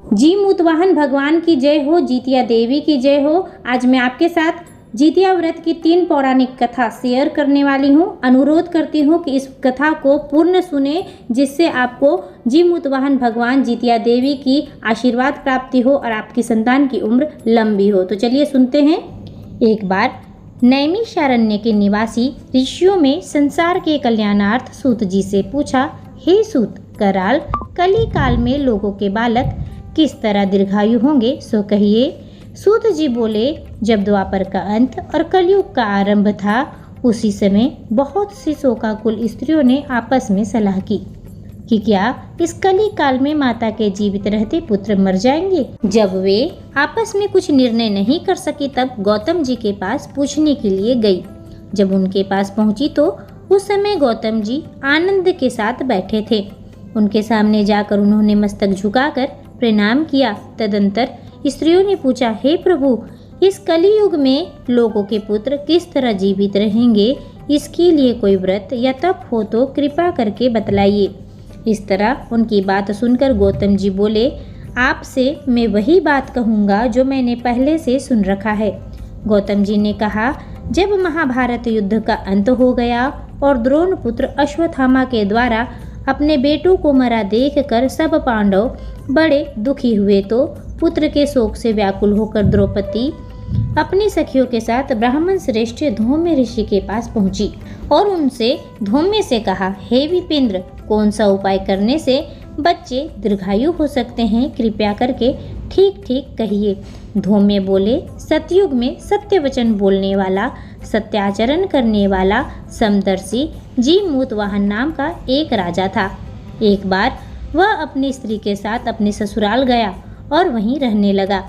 जी मूतवाहन भगवान की जय हो, जितिया देवी की जय हो। आज मैं आपके साथ जितिया व्रत की 3 पौराणिक कथा शेयर करने वाली हूँ। अनुरोध करती हूँ कि इस कथा को पूर्ण सुने, जिससे आपको जी मूतवाहन भगवान जितिया देवी की आशीर्वाद प्राप्ति हो और आपकी संतान की उम्र लंबी हो। तो चलिए सुनते हैं। एक बार नैमिषारण्य के निवासी ऋषियों में संसार के कल्याणार्थ सूत जी से पूछा, हे सूत, कराल कली काल में लोगों के बालक किस तरह दीर्घायु होंगे, सो कहिए। सूत जी बोले, जब द्वापर का अंत और कलयुग का आरंभ था, उसी समय बहुत सी शोकाकुल स्त्रियों ने आपस में सलाह की कि क्या इस कली काल में माता के जीवित रहते पुत्र मर जाएंगे। जब वे आपस में कुछ निर्णय नहीं कर सकी, तब गौतम जी के पास पूछने के लिए गई। जब उनके पास पहुंची तो उस समय गौतम जी आनंद के साथ बैठे थे। उनके सामने जाकर उन्होंने मस्तक झुकाकर प्रणाम किया। तदंतर स्त्रियों ने पूछा, हे प्रभु, इस कलियुग में लोगों के पुत्र किस तरह जीवित रहेंगे, इसके लिए कोई व्रत या तप हो तो कृपा करके बतलाइए। इस तरह उनकी बात सुनकर गौतम जी बोले, आपसे मैं वही बात कहूँगा जो मैंने पहले से सुन रखा है। गौतम जी ने कहा, जब महाभारत युद्ध का अंत हो गया और द्रोण पुत्र अश्वत्थामा के द्वारा अपने बेटों को मरा देखकर सब पांडव बड़े दुखी हुए, तो पुत्र के शोक से व्याकुल होकर द्रौपदी अपनी सखियों के साथ ब्राह्मण श्रेष्ठ धौम्य ऋषि के पास पहुंची और उनसे धौम्य से कहा, हे विपेंद्र, कौन सा उपाय करने से बच्चे दीर्घायु हो सकते हैं, कृपया करके ठीक ठीक कहिए। धौम्य बोले, सतयुग में सत्य वचन बोलने वाला, सत्याचरण करने वाला समदर्शी जी मूतवाहन नाम का एक राजा था। एक बार वह अपनी स्त्री के साथ अपने ससुराल गया और वहीं रहने लगा।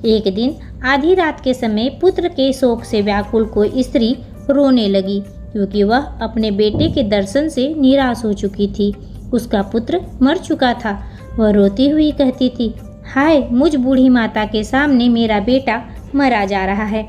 एक दिन आधी रात के समय पुत्र के शोक से व्याकुल कोई स्त्री रोने लगी, क्योंकि वह अपने बेटे के दर्शन से निराश हो चुकी थी। उसका पुत्र मर चुका था। वह रोती हुई कहती थी, हाय, मुझ बूढ़ी माता के सामने मेरा बेटा मरा जा रहा है।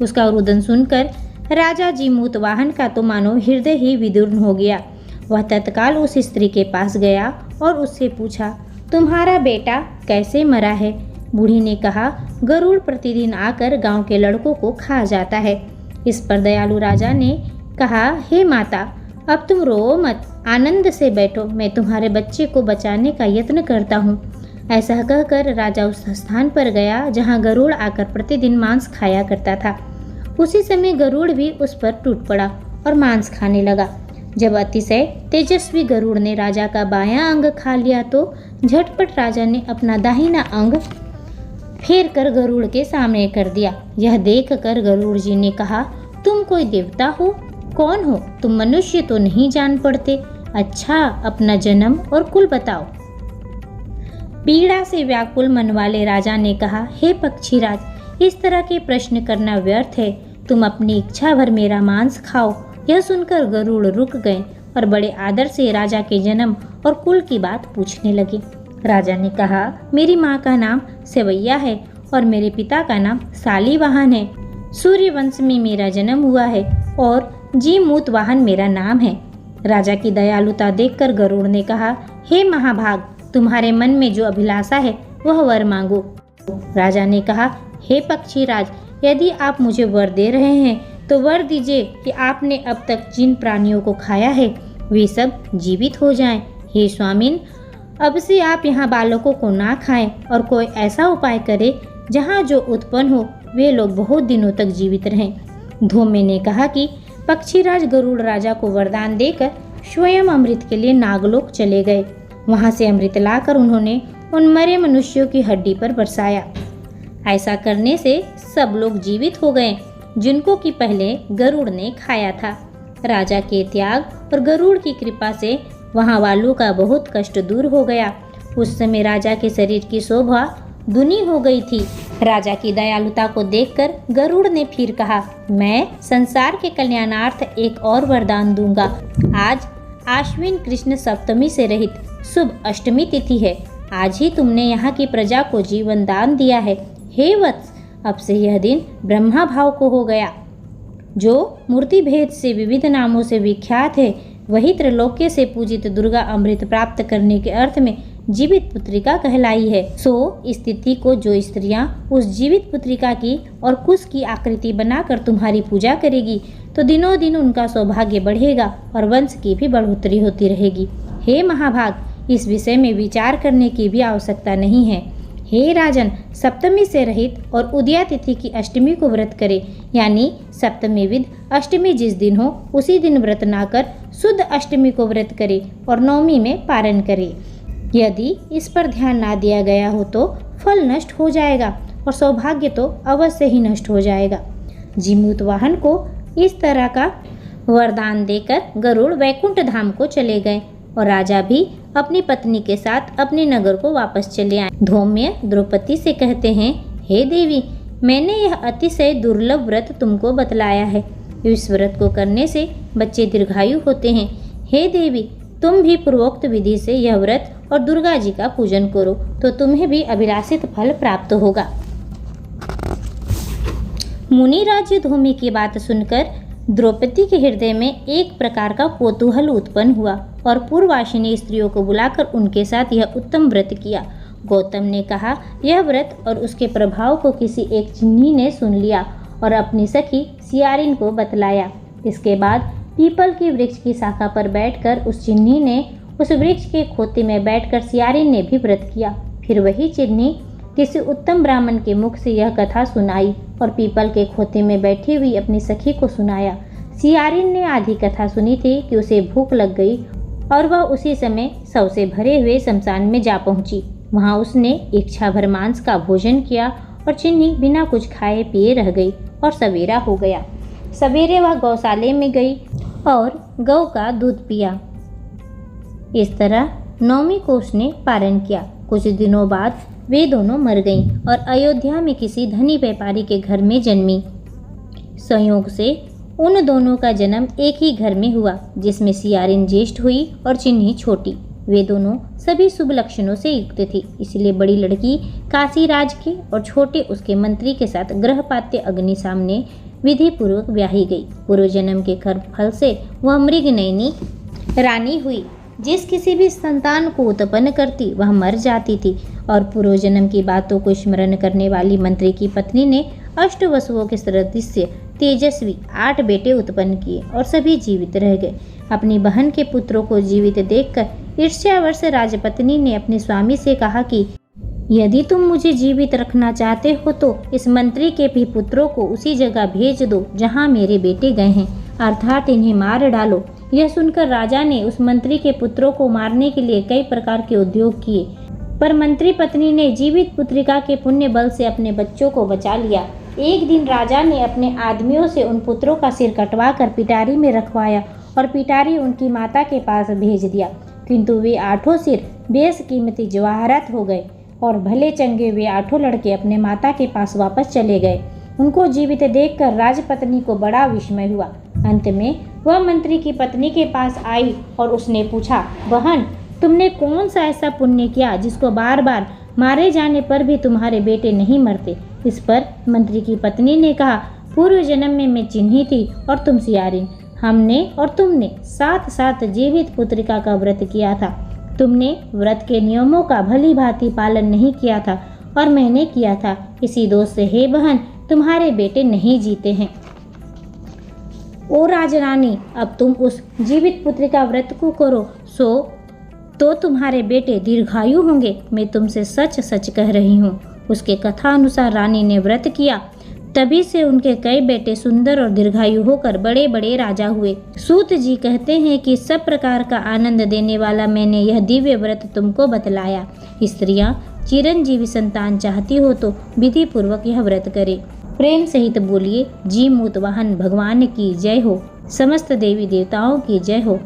उसका रुदन सुनकर राजा जी मूतवाहन का तो मानो हृदय ही विदीर्ण हो गया। वह तत्काल उस स्त्री के पास गया और उससे पूछा, तुम्हारा बेटा कैसे मरा है। बूढ़ी ने कहा, गरुड़ प्रतिदिन आकर गांव के लड़कों को खा जाता है। इस पर दयालु राजा ने कहा, हे माता, अब तुम रो मत, आनंद से बैठो, मैं तुम्हारे बच्चे को बचाने का यत्न करता हूँ। ऐसा कहकर राजा उस स्थान पर गया जहाँ गरुड़ आकर प्रतिदिन मांस खाया करता था। उसी समय गरुड़ भी उस पर टूट पड़ा और मांस खाने लगा। जब अतिशय तेजस्वी गरुड़ ने राजा का बायां अंग खा लिया, तो झटपट राजा ने अपना दाहिना अंग फेर कर गरुड़ के सामने कर दिया। यह देखकर गरुड़ जी ने कहा, तुम कोई देवता हो? कौन हो तुम? मनुष्य तो नहीं जान पड़ते। अच्छा, अपना जन्म और कुल बताओ। पीड़ा से व्याकुल मन वाले राजा ने कहा, हे पक्षीराज, इस तरह के प्रश्न करना व्यर्थ है। तुम अपनी इच्छा भर मेरा मांस खाओ। यह सुनकर गरुड़ रुक गए और बड़े आदर से राजा के जन्म और कुल की बात पूछने लगे। राजा ने कहा, मेरी माँ का नाम सेवैया है और मेरे पिता का नाम शालीवाहन है। सूर्य वंश में मेरा जन्म हुआ है और जी मूतवाहन मेरा नाम है। राजा की दयालुता देखकर गरुड़ ने कहा, हे महाभाग, तुम्हारे मन में जो अभिलाषा है वह वर मांगो। राजा ने कहा, हे पक्षीराज, यदि आप मुझे वर दे रहे हैं तो वर दीजिए कि आपने अब तक जिन प्राणियों को खाया है वे सब जीवित हो जाएं। हे स्वामिन, अब से आप यहाँ बालकों को ना खाएं और कोई ऐसा उपाय करें जहाँ जो उत्पन्न हो वे लोग बहुत दिनों तक जीवित रहें। धौम्य ने कहा कि पक्षीराज गरुड़ राजा को वरदान देकर स्वयं अमृत के लिए नागलोक चले गए। वहाँ से अमृत लाकर उन्होंने उन मरे मनुष्यों की हड्डी पर बरसाया। ऐसा करने से सब लोग जीवित हो गए जिनको कि पहले गरुड़ ने खाया था। राजा के त्याग और गरुड़ की कृपा से वहाँ वालों का बहुत कष्ट दूर हो गया। उस समय राजा के शरीर की शोभा दुनी हो गई थी। राजा की दयालुता को देखकर गरुड़ ने फिर कहा, मैं संसार के कल्याणार्थ एक और वरदान दूंगा। आज आश्विन कृष्ण सप्तमी से रहित शुभ अष्टमी तिथि है। आज ही तुमने यहाँ की प्रजा को जीवन दान दिया है। हे वत्स, अब से यह दिन ब्रह्मा भाव को हो गया। जो मूर्ति भेद से विविध नामों से विख्यात है, वही त्रैलोक्य से पूजित दुर्गा अमृत प्राप्त करने के अर्थ में जीवित पुत्रिका कहलाई है। सो इस तिथि को जो स्त्रियां उस जीवित पुत्रिका की और कुश की आकृति बनाकर तुम्हारी पूजा करेगी तो दिनों दिन उनका सौभाग्य बढ़ेगा और वंश की भी बढ़ोतरी होती रहेगी। हे महाभाग, इस विषय में विचार करने की भी आवश्यकता नहीं है। हे राजन, सप्तमी से रहित और उदया तिथि की अष्टमी को व्रत करे, यानी सप्तमी विद अष्टमी जिस दिन हो उसी दिन व्रत ना कर शुद्ध अष्टमी को व्रत करे और नवमी में पारण करे। यदि इस पर ध्यान ना दिया गया हो तो फल नष्ट हो जाएगा और सौभाग्य तो अवश्य ही नष्ट हो जाएगा। जीमूत वाहन को इस तरह का वरदान देकर गरुड़ वैकुंठ धाम को चले गए और राजा भी अपनी पत्नी के साथ अपने नगर को वापस चले आए। धौम्य द्रौपदी से कहते हैं, हे देवी, मैंने यह अतिशय दुर्लभ व्रत तुमको बतलाया है। इस व्रत को करने से बच्चे दीर्घायु होते हैं। हे देवी, तुम भी पूर्वोक्त विधि से यह व्रत और दुर्गा जी का पूजन करो तो तुम्हें भी अभिलाषित फल प्राप्त होगा। मुनिराज धौम्य की बात सुनकर द्रौपदी के हृदय में एक प्रकार का कौतूहल उत्पन्न हुआ और पूर्ववासिनी स्त्रियों को बुलाकर उनके साथ यह उत्तम व्रत किया। गौतम ने कहा, यह व्रत और उसके प्रभाव को किसी एक चिन्नी ने सुन लिया और अपनी सखी सियारिन को बतलाया। इसके बाद पीपल के वृक्ष की शाखा पर बैठकर उस चिन्नी ने उस वृक्ष के खोते में बैठकर सियारिन ने भी व्रत किया। फिर वही चिन्नी किसी उत्तम ब्राह्मण के मुख से यह कथा सुनाई और पीपल के खोते में बैठी हुई अपनी सखी को सुनाया। सियारिन ने आधी कथा सुनी थी कि उसे भूख लग गई और वह उसी समय शव से भरे हुए शमशान में जा पहुंची। वहां उसने इच्छा भर मांस का भोजन किया और चिन्नी बिना कुछ खाए पिए रह गई और सवेरा हो गया। सवेरे वह गौशाले में गई और गौ का दूध पिया। इस तरह नवमी को उसने पारण किया। कुछ दिनों बाद वे दोनों मर गईं और अयोध्या में किसी धनी व्यापारी के घर में जन्मी। संयोग से उन दोनों का जन्म एक ही घर में हुआ, जिसमें सियारिन ज्येष्ठ हुई और चिन्नी छोटी। वे दोनों सभी शुभ लक्षणों से युक्त थी, इसलिए बड़ी लड़की काशी राज के और छोटे उसके मंत्री के साथ गृहपात्य अग्नि सामने विधि पूर्वक ब्याही गई। पूर्व जन्म के कर्म फल से वह मृगनयनी रानी हुई। जिस किसी भी संतान को उत्पन्न करती वह मर जाती थी और पूर्व जन्म की बातों को स्मरण करने वाली मंत्री की पत्नी ने अष्टवसुओं के सदृश्य तेजस्वी 8 बेटे उत्पन्न किए और सभी जीवित रह गए। अपनी बहन के पुत्रों को जीवित देखकर ईर्ष्यावश राजपत्नी ने अपने स्वामी से कहा कि यदि तुम मुझे जीवित रखना चाहते हो तो इस मंत्री के भी पुत्रों को उसी जगह भेज दो जहाँ मेरे बेटे गए हैं, अर्थात इन्हें मार डालो। यह सुनकर राजा ने उस मंत्री के पुत्रों को मारने के लिए कई प्रकार के उद्योग किए, पर मंत्री पत्नी ने जीवित पुत्रिका के पुण्य बल से अपने बच्चों को बचा लिया। एक दिन राजा ने अपने आदमियों से उन पुत्रों का सिर कटवा कर पिटारी में रखवाया और पिटारी उनकी माता के पास भेज दिया, किंतु वे 8 सिर बेशकीमती जवाहरात हो गए और भले चंगे वे 8 लड़के अपने माता के पास वापस चले गए। उनको जीवित देखकर राजपत्नी को बड़ा विस्मय हुआ। अंत में वह मंत्री की पत्नी के पास आई और उसने पूछा, बहन, तुमने कौन सा ऐसा पुण्य किया जिसको बार बार मारे जाने पर भी तुम्हारे बेटे नहीं मरते? इस पर मंत्री की पत्नी ने कहा, पूर्व जन्म में मैं चिन्ही थी और तुम सियारिन। हमने और तुमने साथ साथ जीवित पुत्रिका का व्रत किया था। तुमने व्रत के नियमों का भली भांति पालन नहीं किया था और मैंने किया था। इसी दोष से हे बहन, तुम्हारे बेटे नहीं जीते हैं। ओ राजरानी, अब तुम उस जीवित पुत्री का व्रत को करो, तो तुम्हारे बेटे दीर्घायु होंगे। मैं तुमसे सच सच कह रही हूँ। उसके कथा अनुसार रानी ने व्रत किया, तभी से उनके कई बेटे सुंदर और दीर्घायु होकर बड़े बड़े राजा हुए। सूत जी कहते हैं कि सब प्रकार का आनंद देने वाला मैंने यह दिव्य व्रत तुमको बतलाया। स्त्रियां चिरंजीवी संतान चाहती हो तो विधि पूर्वक यह व्रत करे। प्रेम सहित बोलिए, जीमूत वाहन भगवान की जय हो, समस्त देवी देवताओं की जय हो।